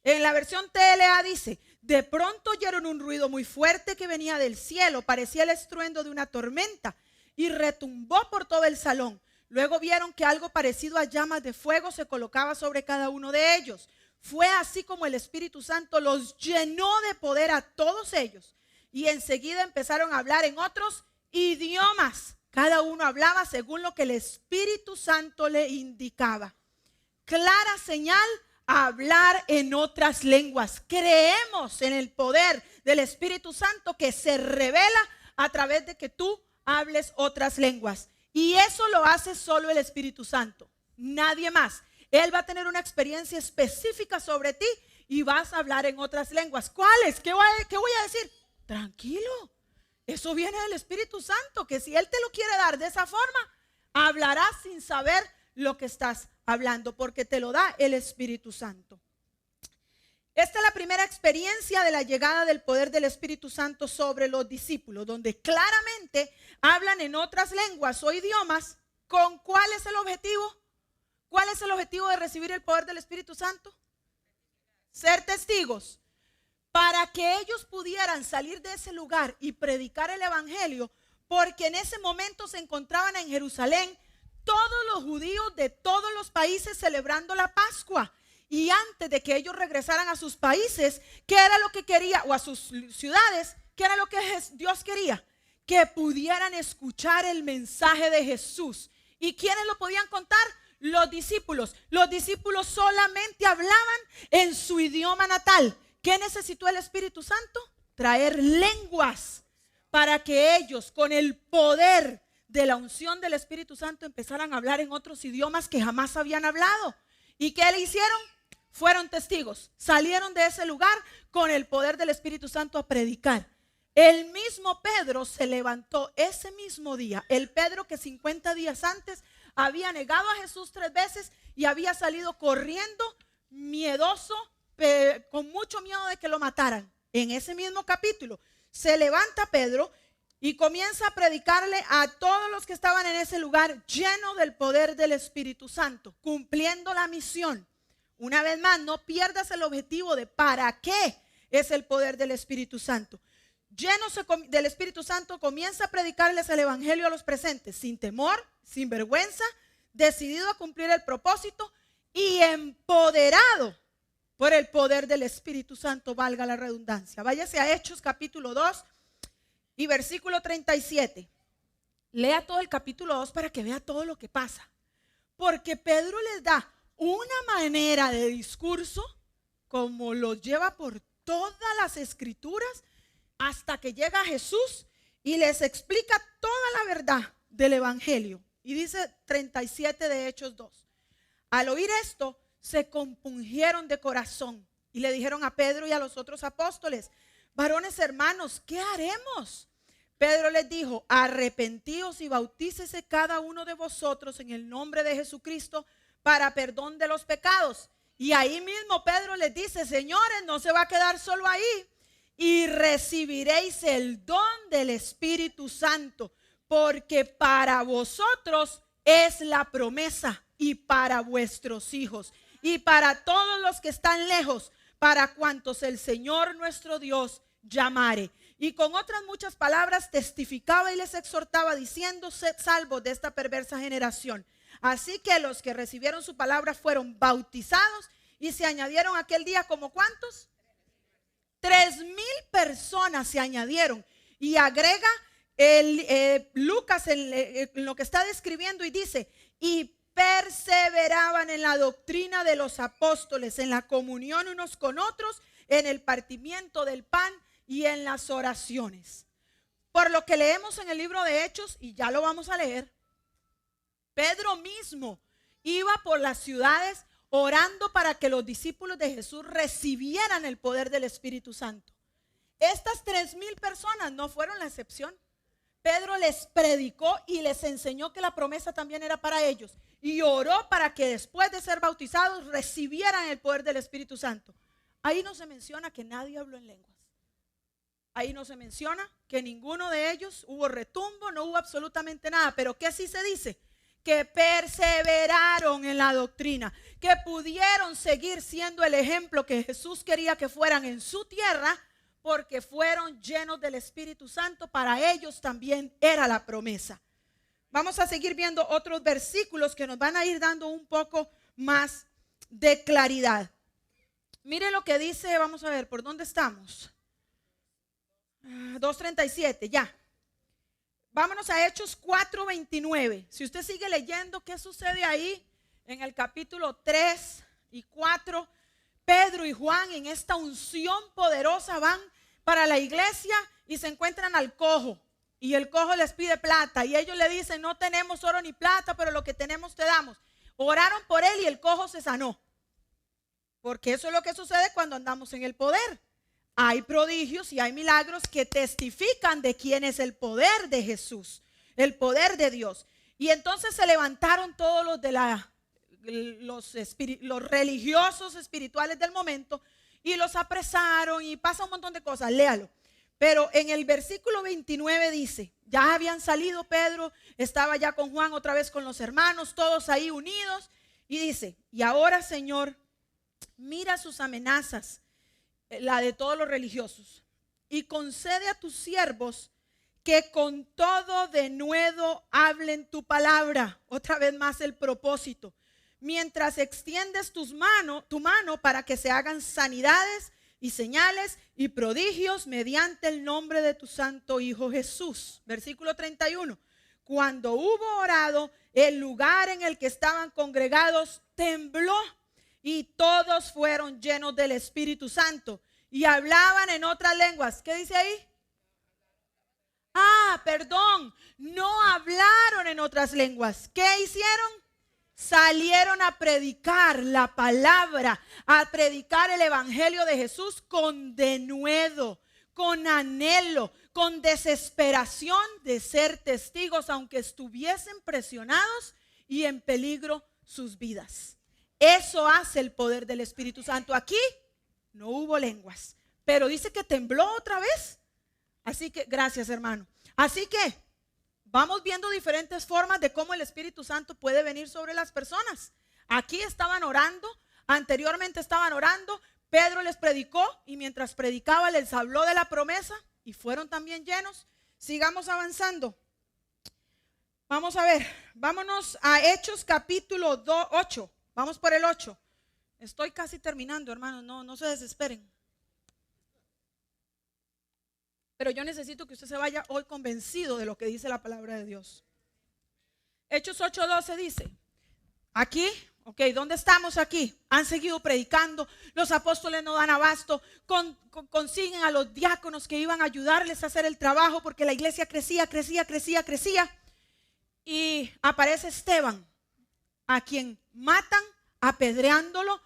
En la versión TLA dice: de pronto oyeron un ruido muy fuerte que venía del cielo, parecía el estruendo de una tormenta, y retumbó por todo el salón. Luego vieron que algo parecido a llamas de fuego se colocaba sobre cada uno de ellos. Fue así como el Espíritu Santo los llenó de poder a todos ellos. Y enseguida empezaron a hablar en otros idiomas. Cada uno hablaba según lo que el Espíritu Santo le indicaba. Clara señal, hablar en otras lenguas. Creemos en el poder del Espíritu Santo que se revela a través de que tú hables otras lenguas. Y eso lo hace solo el Espíritu Santo, nadie más. Él va a tener una experiencia específica sobre ti y vas a hablar en otras lenguas. ¿Cuáles? ¿Qué voy a decir? Tranquilo, eso viene del Espíritu Santo, que si Él te lo quiere dar de esa forma, hablarás sin saber lo que estás hablando, porque te lo da el Espíritu Santo. Esta es la primera experiencia de la llegada del poder del Espíritu Santo sobre los discípulos, donde claramente hablan en otras lenguas o idiomas. ¿Con cuál es el objetivo? ¿Cuál es el objetivo de recibir el poder del Espíritu Santo? Ser testigos. Para que ellos pudieran salir de ese lugar y predicar el evangelio, porque en ese momento se encontraban en Jerusalén todos los judíos de todos los países celebrando la Pascua. Y antes de que ellos regresaran a sus países, ¿qué era lo que quería? O a sus ciudades, ¿qué era lo que Dios quería? Que pudieran escuchar el mensaje de Jesús. ¿Y quiénes lo podían contar? Los discípulos. Los discípulos solamente hablaban en su idioma natal. ¿Qué necesitó el Espíritu Santo? Traer lenguas para que ellos, con el poder de la unción del Espíritu Santo, empezaran a hablar en otros idiomas que jamás habían hablado. ¿Y qué le hicieron? Fueron testigos, salieron de ese lugar con el poder del Espíritu Santo a predicar. El mismo Pedro se levantó ese mismo día, el Pedro que 50 días antes había negado a Jesús 3 veces y había salido corriendo, miedoso, con mucho miedo de que lo mataran. En ese mismo capítulo se levanta Pedro y comienza a predicarle a todos los que estaban en ese lugar, lleno del poder del Espíritu Santo, cumpliendo la misión. Una vez más, no pierdas el objetivo de para qué es el poder del Espíritu Santo. Llenos del Espíritu Santo, comienza a predicarles el evangelio a los presentes, sin temor, sin vergüenza, decidido a cumplir el propósito y empoderado por el poder del Espíritu Santo, valga la redundancia. Váyase a Hechos capítulo 2 y versículo 37. Lea todo el capítulo 2 para que vea todo lo que pasa. Porque Pedro les da una manera de discurso como lo lleva por todas las escrituras hasta que llega a Jesús y les explica toda la verdad del evangelio. Y dice 37 de Hechos 2. Al oír esto, se compungieron de corazón y le dijeron a Pedro y a los otros apóstoles: varones hermanos, ¿qué haremos? Pedro les dijo: arrepentíos y bautícese cada uno de vosotros en el nombre de Jesucristo para perdón de los pecados. Y ahí mismo Pedro les dice: señores, no se va a quedar solo ahí, y recibiréis el don del Espíritu Santo, porque para vosotros es la promesa, y para vuestros hijos, y para todos los que están lejos, para cuantos el Señor nuestro Dios llamare. Y con otras muchas palabras testificaba y les exhortaba, diciendo: sed salvos de esta perversa generación. Así que los que recibieron su palabra fueron bautizados, y se añadieron aquel día, ¿como cuántos? 3,000 personas se añadieron. Y agrega Lucas en lo que está describiendo y dice: y perseveraban en la doctrina de los apóstoles, en la comunión unos con otros, en el partimiento del pan y en las oraciones. Por lo que leemos en el libro de Hechos, y ya lo vamos a leer, Pedro mismo iba por las ciudades orando para que los discípulos de Jesús recibieran el poder del Espíritu Santo. Estas 3,000 personas no fueron la excepción. Pedro les predicó y les enseñó que la promesa también era para ellos, y oró para que después de ser bautizados recibieran el poder del Espíritu Santo. Ahí no se menciona que nadie habló en lenguas. Ahí no se menciona que ninguno de ellos hubo retumbo, no hubo absolutamente nada. Pero ¿qué sí se dice? Que perseveraron en la doctrina, que pudieron seguir siendo el ejemplo que Jesús quería que fueran en su tierra, porque fueron llenos del Espíritu Santo. Para ellos también era la promesa. Vamos a seguir viendo otros versículos que nos van a ir dando un poco más de claridad. Mire lo que dice, vamos a ver, ¿por dónde estamos? 2:37, ya. Vámonos a Hechos 4:29. Si usted sigue leyendo, ¿qué sucede ahí? En el capítulo 3 y 4, Pedro y Juan en esta unción poderosa van para la iglesia y se encuentran al cojo. Y el cojo les pide plata y ellos le dicen: no tenemos oro ni plata, pero lo que tenemos te damos. Oraron por él y el cojo se sanó. Porque eso es lo que sucede cuando andamos en el poder. Hay prodigios y hay milagros que testifican de quién es el poder de Jesús, el poder de Dios. Y entonces se levantaron todos los de los religiosos espirituales del momento y los apresaron y pasa un montón de cosas. Léalo. Pero en el versículo 29 dice: ya habían salido, Pedro estaba ya con Juan, otra vez con los hermanos, todos ahí unidos. Y dice: y ahora, Señor, mira sus amenazas, la de todos los religiosos, y concede a tus siervos que con todo denuedo hablen tu palabra. Otra vez más el propósito. Mientras extiendes tu mano para que se hagan sanidades y señales y prodigios mediante el nombre de tu santo Hijo Jesús. Versículo 31. Cuando hubo orado, el lugar en el que estaban congregados tembló, y todos fueron llenos del Espíritu Santo y hablaban en otras lenguas. ¿Qué dice ahí? Perdón, no hablaron en otras lenguas. ¿Qué hicieron? Salieron a predicar la palabra, a predicar el evangelio de Jesús con denuedo, con anhelo, con desesperación de ser testigos, aunque estuviesen presionados y en peligro sus vidas. Eso hace el poder del Espíritu Santo. Aquí no hubo lenguas, pero dice que tembló otra vez. Así que, gracias, hermano. Así que vamos viendo diferentes formas de cómo el Espíritu Santo puede venir sobre las personas. Aquí estaban orando, anteriormente estaban orando, Pedro les predicó y mientras predicaba les habló de la promesa y fueron también llenos. Sigamos avanzando. Vamos a ver, vámonos a Hechos capítulo 8. Vamos por el 8. Estoy casi terminando, hermanos, no se desesperen. Pero yo necesito que usted se vaya hoy convencido de lo que dice la palabra de Dios. Hechos 8:12 dice, aquí, ¿dónde estamos aquí? Han seguido predicando, los apóstoles no dan abasto, consiguen a los diáconos que iban a ayudarles a hacer el trabajo porque la iglesia crecía. Y aparece Esteban, a quien matan apedreándolo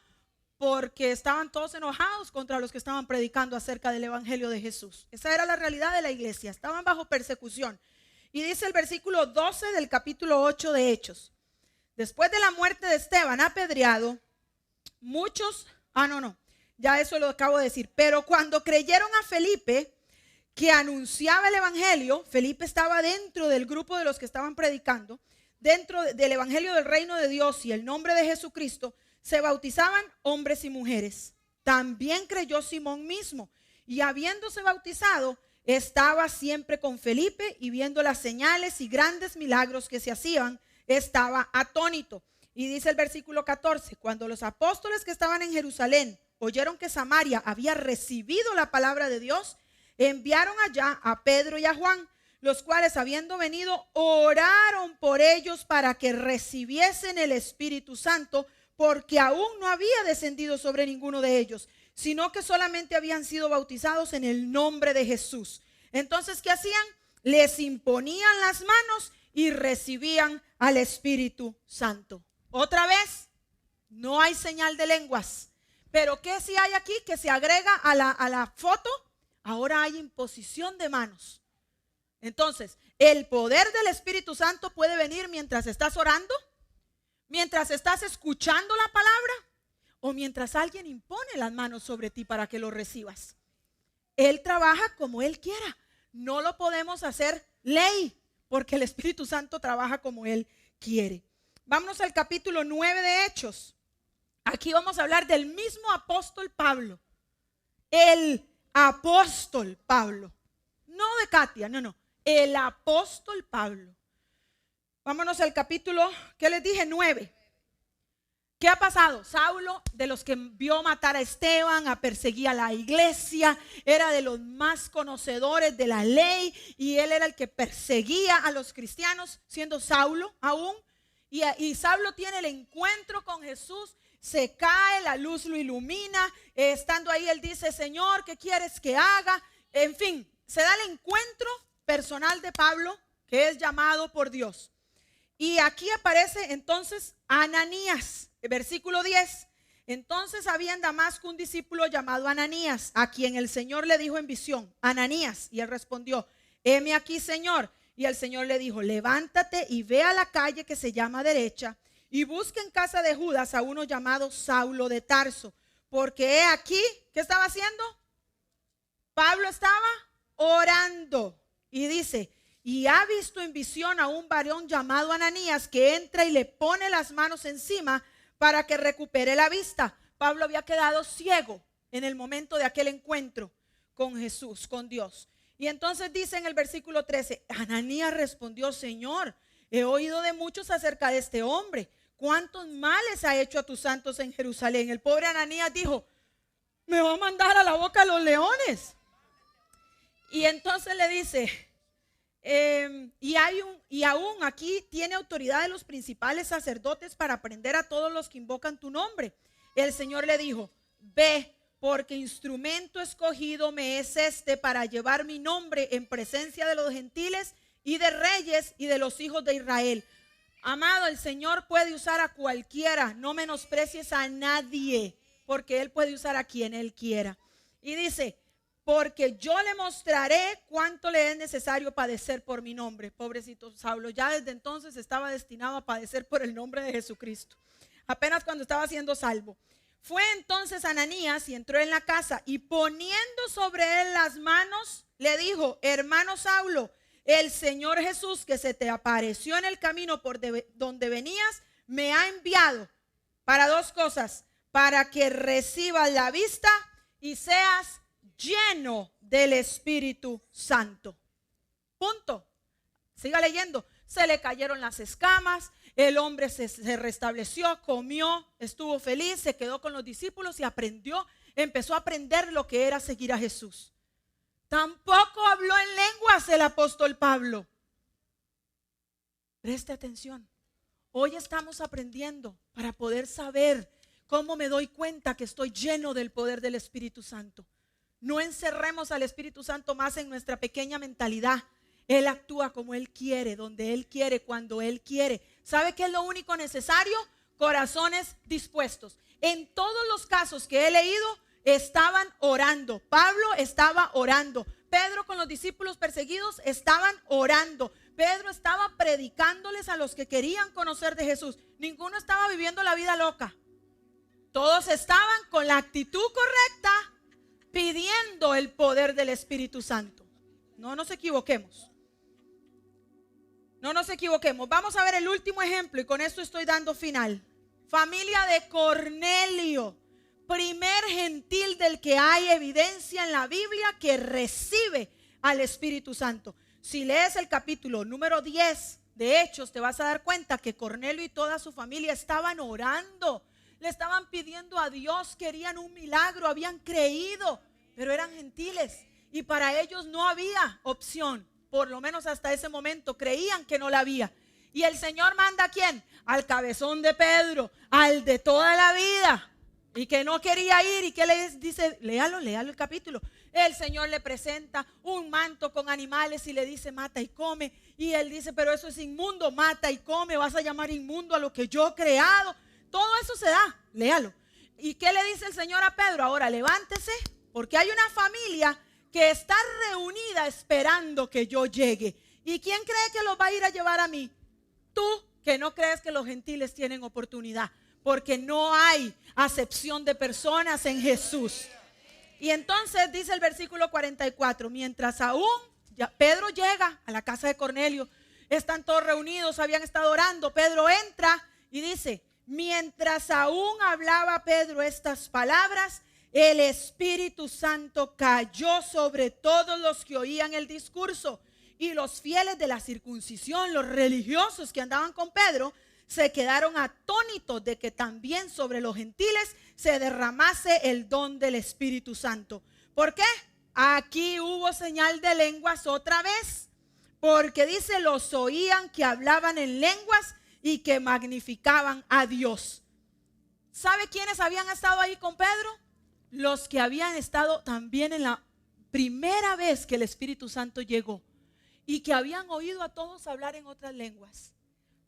porque estaban todos enojados contra los que estaban predicando acerca del evangelio de Jesús. Esa era la realidad de la iglesia, estaban bajo persecución. Y dice el versículo 12 del capítulo 8 de Hechos: después de la muerte de Esteban apedreado, muchos, ya eso lo acabo de decir, pero cuando creyeron a Felipe, que anunciaba el evangelio, Felipe estaba dentro del grupo de los que estaban predicando, dentro del evangelio del reino de Dios y el nombre de Jesucristo, se bautizaban hombres y mujeres. También creyó Simón mismo, y habiéndose bautizado, estaba siempre con Felipe, y viendo las señales y grandes milagros que se hacían, estaba atónito. Y dice el versículo 14, cuando los apóstoles que estaban en Jerusalén oyeron que Samaria había recibido la palabra de Dios, enviaron allá a Pedro y a Juan, los cuales habiendo venido oraron por ellos para que recibiesen el Espíritu Santo, porque aún no había descendido sobre ninguno de ellos, sino que solamente habían sido bautizados en el nombre de Jesús. Entonces, ¿qué hacían? Les imponían las manos y recibían al Espíritu Santo. Otra vez, no hay señal de lenguas. Pero ¿qué sí hay aquí? Que se agrega a la foto. Ahora hay imposición de manos. Entonces, el poder del Espíritu Santo puede venir mientras estás orando, mientras estás escuchando la palabra o mientras alguien impone las manos sobre ti para que lo recibas. Él trabaja como Él quiera. No lo podemos hacer ley porque el Espíritu Santo trabaja como Él quiere. Vámonos al capítulo 9 de Hechos. Aquí vamos a hablar del mismo apóstol Pablo. El apóstol Pablo. No de Katia, no. El apóstol Pablo. Vámonos al capítulo, ¿qué les dije? 9. ¿Qué ha pasado? Saulo, de los que vio matar a Esteban, perseguía a la iglesia, era de los más conocedores de la ley y él era el que perseguía a los cristianos, siendo Saulo aún. Y Saulo tiene el encuentro con Jesús, se cae, la luz lo ilumina, estando ahí él dice, Señor, ¿qué quieres que haga? En fin, se da el encuentro personal de Pablo, que es llamado por Dios. Y aquí aparece entonces Ananías, versículo 10. Entonces había en Damasco un discípulo llamado Ananías, a quien el Señor le dijo en visión, Ananías, y él respondió, heme aquí, Señor. Y el Señor le dijo, levántate y ve a la calle que se llama Derecha y busca en casa de Judas a uno llamado Saulo de Tarso, porque he aquí, ¿qué estaba haciendo? Pablo estaba orando y dice, y ha visto en visión a un varón llamado Ananías que entra y le pone las manos encima para que recupere la vista. Pablo había quedado ciego en el momento de aquel encuentro con Jesús, con Dios. Y entonces dice en el versículo 13, Ananías respondió, Señor, he oído de muchos acerca de este hombre. ¿Cuántos males ha hecho a tus santos en Jerusalén? El pobre Ananías dijo, me va a mandar a la boca de los leones. Y entonces le dice, y aún aquí tiene autoridad de los principales sacerdotes para prender a todos los que invocan tu nombre. El Señor le dijo, ve, porque instrumento escogido me es este para llevar mi nombre en presencia de los gentiles y de reyes y de los hijos de Israel. Amado, el Señor puede usar a cualquiera, no menosprecies a nadie, porque Él puede usar a quien Él quiera. Y dice, porque yo le mostraré cuánto le es necesario padecer por mi nombre. Pobrecito Saulo, ya desde entonces estaba destinado a padecer por el nombre de Jesucristo, apenas cuando estaba siendo salvo. Fue entonces Ananías y entró en la casa y poniendo sobre él las manos, le dijo, hermano Saulo, el Señor Jesús que se te apareció en el camino por donde venías, me ha enviado para dos cosas, para que recibas la vista y seas lleno del Espíritu Santo. Punto. Siga leyendo. Se le cayeron las escamas, el hombre se restableció, comió, estuvo feliz, se quedó con los discípulos y empezó a aprender lo que era seguir a Jesús. Tampoco habló en lenguas el apóstol Pablo. Preste atención. Hoy estamos aprendiendo para poder saber cómo me doy cuenta que estoy lleno del poder del Espíritu Santo. No encerremos al Espíritu Santo más en nuestra pequeña mentalidad. Él actúa como Él quiere, donde Él quiere, cuando Él quiere. ¿Sabe qué es lo único necesario? Corazones dispuestos. En todos los casos que he leído, estaban orando. Pablo estaba orando. Pedro con los discípulos perseguidos estaban orando. Pedro estaba predicándoles a los que querían conocer de Jesús. Ninguno estaba viviendo la vida loca. Todos estaban con la actitud correcta, pidiendo el poder del Espíritu Santo. No nos equivoquemos. No nos equivoquemos. Vamos a ver el último ejemplo y con esto estoy dando final. Familia de Cornelio, primer gentil del que hay evidencia en la Biblia que recibe al Espíritu Santo. Si lees el capítulo número 10 de Hechos, te vas a dar cuenta que Cornelio y toda su familia estaban orando, le estaban pidiendo a Dios, querían un milagro, habían creído, pero eran gentiles y para ellos no había opción. Por lo menos hasta ese momento creían que no la había. Y el Señor manda ¿a quién? Al cabezón de Pedro, al de toda la vida, y que no quería ir. ¿Y qué le dice? Léalo el capítulo. El Señor le presenta un manto con animales y le dice mata y come. Y él dice pero eso es inmundo, mata y come, vas a llamar inmundo a lo que yo he creado. Todo eso se da, léalo. ¿Y qué le dice el Señor a Pedro? Ahora levántese, porque hay una familia que está reunida esperando que yo llegue. ¿Y quién cree que los va a ir a llevar a mí? Tú, que no crees que los gentiles tienen oportunidad, porque no hay acepción de personas en Jesús. Y entonces dice el versículo 44, mientras aún Pedro llega a la casa de Cornelio, están todos reunidos, habían estado orando, Pedro entra y dice, mientras aún hablaba Pedro estas palabras, el Espíritu Santo cayó sobre todos los que oían el discurso, y los fieles de la circuncisión, los religiosos que andaban con Pedro, se quedaron atónitos de que también sobre los gentiles se derramase el don del Espíritu Santo. ¿Por qué? Aquí hubo señal de lenguas otra vez, porque dice, los oían que hablaban en lenguas y que magnificaban a Dios. ¿Sabe quiénes habían estado ahí con Pedro? Los que habían estado también en la primera vez que el Espíritu Santo llegó y que habían oído a todos hablar en otras lenguas.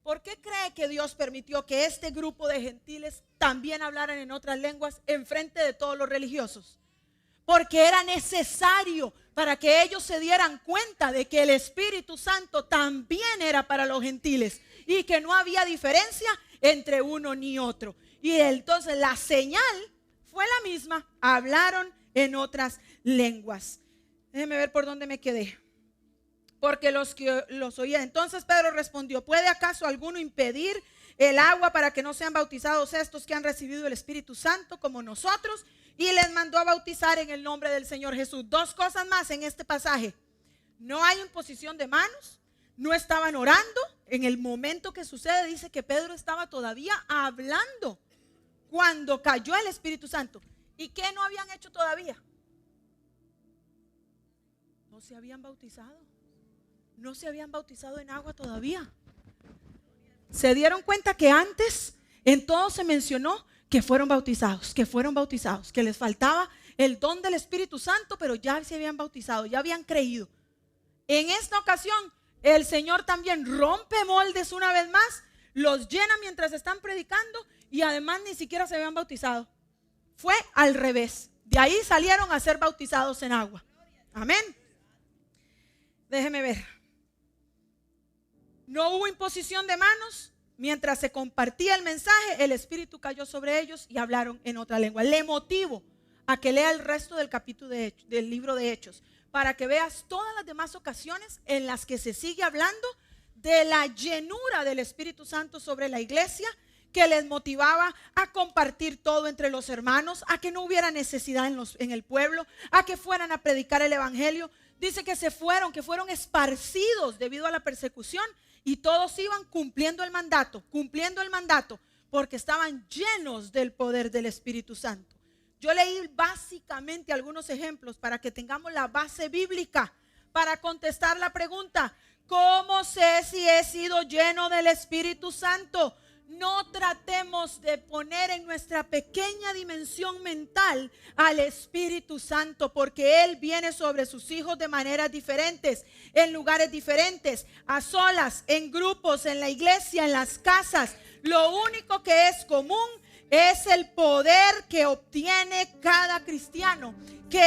¿Por qué cree que Dios permitió que este grupo de gentiles también hablaran en otras lenguas en frente de todos los religiosos? Porque era necesario para que ellos se dieran cuenta de que el Espíritu Santo también era para los gentiles y que no había diferencia entre uno ni otro. Y entonces la señal fue la misma, hablaron en otras lenguas. Déjeme ver por dónde me quedé. Porque los que los oían. Entonces Pedro respondió, ¿puede acaso alguno impedir el agua para que no sean bautizados estos que han recibido el Espíritu Santo como nosotros? Y les mandó a bautizar en el nombre del Señor Jesús. Dos cosas más en este pasaje. No hay imposición de manos, no estaban orando. En el momento que sucede dice que Pedro estaba todavía hablando cuando cayó el Espíritu Santo. ¿Y qué no habían hecho todavía? No se habían bautizado. No se habían bautizado en agua todavía. Se dieron cuenta que antes en todo se mencionó que fueron bautizados, que les faltaba el don del Espíritu Santo, pero ya se habían bautizado, ya habían creído. En esta ocasión el Señor también rompe moldes una vez más, los llena mientras están predicando y además ni siquiera se habían bautizado. Fue al revés. De ahí salieron a ser bautizados en agua. Amén. Déjeme ver. No hubo imposición de manos. Mientras se compartía el mensaje, el Espíritu cayó sobre ellos y hablaron en otra lengua. Le motivo a que lea el resto del capítulo del libro de Hechos, para que veas todas las demás ocasiones en las que se sigue hablando de la llenura del Espíritu Santo sobre la iglesia, que les motivaba a compartir todo entre los hermanos, a que no hubiera necesidad en el pueblo, a que fueran a predicar el evangelio. Dice que que fueron esparcidos debido a la persecución, y todos iban cumpliendo el mandato, porque estaban llenos del poder del Espíritu Santo. Yo leí básicamente algunos ejemplos para que tengamos la base bíblica para contestar la pregunta: ¿cómo sé si he sido lleno del Espíritu Santo? No tratemos de poner en nuestra pequeña dimensión mental al Espíritu Santo, porque Él viene sobre sus hijos de maneras diferentes, en lugares diferentes, a solas, en grupos, en la iglesia, en las casas. Lo único que es común es el poder que obtiene cada cristiano, que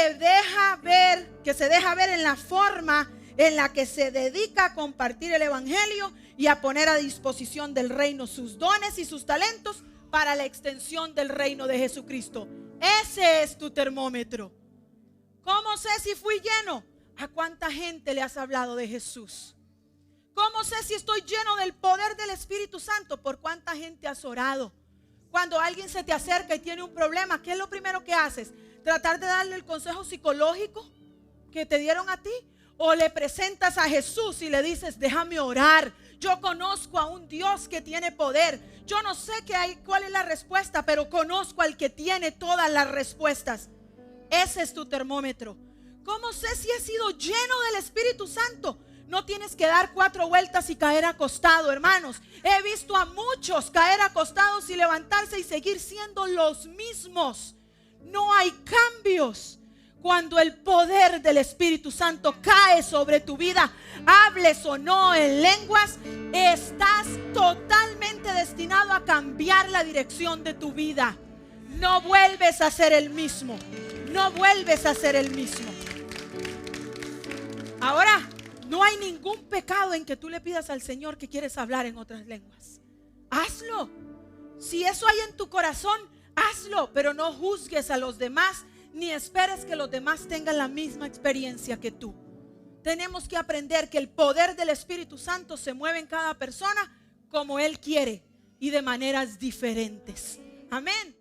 se deja ver en la forma en la que se dedica a compartir el evangelio y a poner a disposición del reino sus dones y sus talentos para la extensión del reino de Jesucristo. Ese es tu termómetro. ¿Cómo sé si fui lleno? ¿A cuánta gente le has hablado de Jesús? ¿Cómo sé si estoy lleno del poder del Espíritu Santo? ¿Por cuánta gente has orado? Cuando alguien se te acerca y tiene un problema, ¿qué es lo primero que haces? ¿Tratar de darle el consejo psicológico que te dieron a ti? ¿O le presentas a Jesús y le dices: déjame orar? Yo conozco a un Dios que tiene poder. Yo no sé cuál es la respuesta, pero conozco al que tiene todas las respuestas. Ese es tu termómetro. ¿Cómo sé si he sido lleno del Espíritu Santo? No tienes que dar 4 vueltas y caer acostado, hermanos. He visto a muchos caer acostados y levantarse y seguir siendo los mismos. No hay cambios. Cuando el poder del Espíritu Santo cae sobre tu vida, hables o no en lenguas, estás totalmente destinado a cambiar la dirección de tu vida. No vuelves a ser el mismo. No vuelves a ser el mismo. Ahora, no hay ningún pecado en que tú le pidas al Señor que quieres hablar en otras lenguas. Hazlo. Si eso hay en tu corazón, hazlo, pero no juzgues a los demás, ni esperes que los demás tengan la misma experiencia que tú. Tenemos que aprender que el poder del Espíritu Santo se mueve en cada persona como Él quiere y de maneras diferentes. Amén.